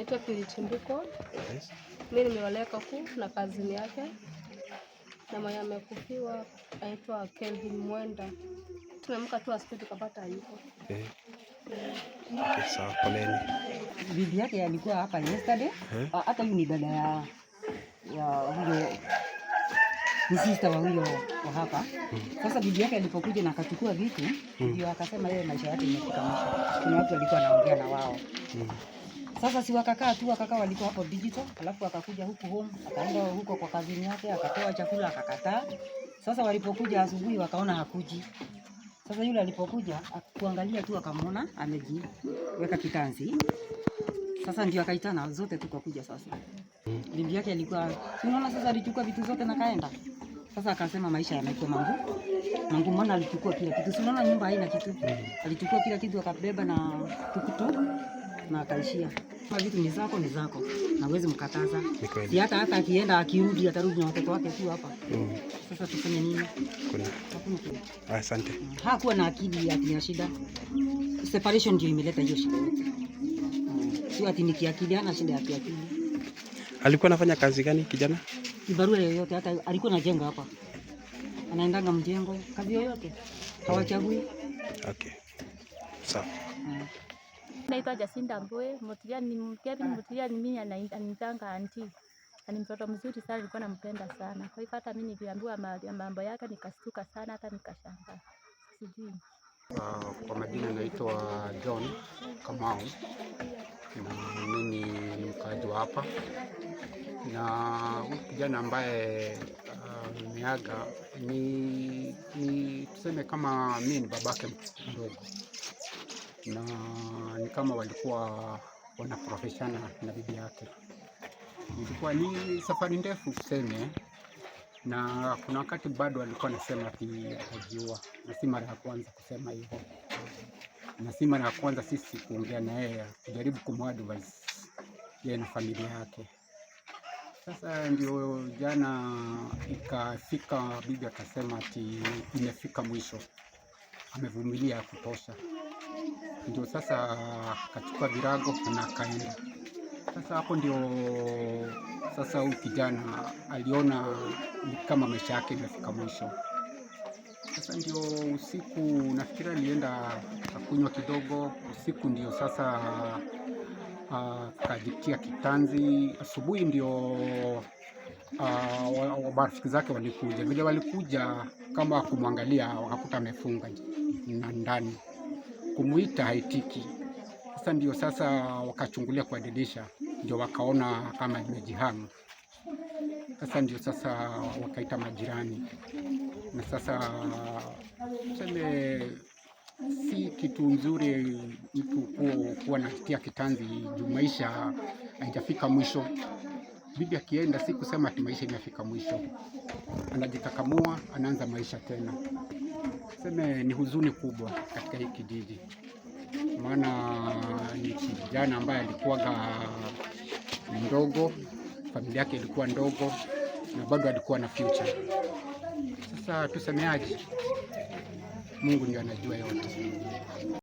Naitwa Kilichimbiko. Yes. Mimi nimeoleka huku na kazini yake. Na mwenye amekufiwa anaitwa Kelvin Mwenda. Tumeamka tu asubuhi tukapata yuko. Okay, sawa, poleni. Bibi yake alikuwa hapa yesterday. Hata yule ni dada ya huyo ni sister wa huyo wa hapa. Sasa bibi yake alipokuja na akachukua vitu, ndio akasema yeye maisha yake imefika mwisho. Kuna watu walikuwa wanaongea na wao. Sasa si wakakaa tu, walikuwa hapo digital, alafu akakuja huku home, akaenda huko kwa kazini yake, akatoa chakula akakataa. Sasa walipokuja asubuhi wakaona hakuji. Sasa yule alipokuja kuangalia tu akamwona amejiweka kitanzi. Sasa ndio akaitana zote tukakuja sasa. Bibi yake alikuwa, unaona sasa alichukua vitu zote na kaenda. Sasa akasema maisha yanakuwa mangu. Mangu mbona alichukua kila kitu. Unaona nyumba haina kitu. Alichukua kila kitu akabeba na tukutu na akaishia. Kwa vitu ni zako. Na huwezi mkataza. Si hata akienda akirudi atarudi na watoto wake tu hapa. Sasa tufanye nini? Kuna. Asante. Hakuwa na akili ya shida. Separation ndio imeleta hiyo shida yote. Sio ati ni kiakili, hana shida ya kiakili. Alikuwa anafanya kazi gani kijana? Kibarua yoyote, hata alikuwa anajenga hapa. Anaendanga mjengo, kazi yoyote. Hawachagui. Okay. Sawa. Naitwa Jacinta Mbowe, Kevin Mutilia ni mimi ananitanga auntie. Ni mtoto mzuri sana, nilikuwa nampenda sana. Kwa hivyo hata mimi niliambiwa mambo yake nikastuka sana, hata nikashangaa. Sijui. Kwa majina naitwa John Kamau na mimi ni mkazi wa hapa, na huyu kijana ambaye ameaga ni tuseme kama mimi ni babake mdogo, na ni kama walikuwa wana profeshana na bibi yake. Ilikuwa ni safari ndefu tuseme, na kuna wakati bado alikuwa anasema ati ajiua, na si mara ya kwanza kusema hivyo, na si mara ya kwanza sisi kuongea na yeye kujaribu kumadvise yeye na familia yake. Sasa ndio jana ikafika, bibi akasema ati imefika mwisho, amevumilia ya kutosha. Ndio sasa akachukua virago na akaenda. Sasa hapo ndio sasa huyu kijana aliona kama maisha yake imefika mwisho. Sasa ndio usiku nafikiri alienda akunywa kidogo usiku, ndio sasa kajitia kitanzi. Asubuhi ndio marafiki zake walikuja. Vile walikuja kama kumwangalia, wakakuta amefunga na ndani, kumuita haitiki. Sasa ndio sasa wakachungulia kwa dirisha, ndio wakaona kama imejihang. Sasa ndio sasa wakaita majirani, na sasa tuseme si kitu nzuri mtu kuwa natia kitanzi juu maisha haijafika mwisho. Bibi akienda si kusema ati maisha imefika mwisho, anajikakamua, anaanza maisha tena. Tuseme ni huzuni kubwa katika hii kijiji, maana ni kijana ambaye alikuwa mdogo, familia yake ilikuwa ndogo, na bado alikuwa na future. Sasa tusemeaje? Mungu ndiye anajua yote.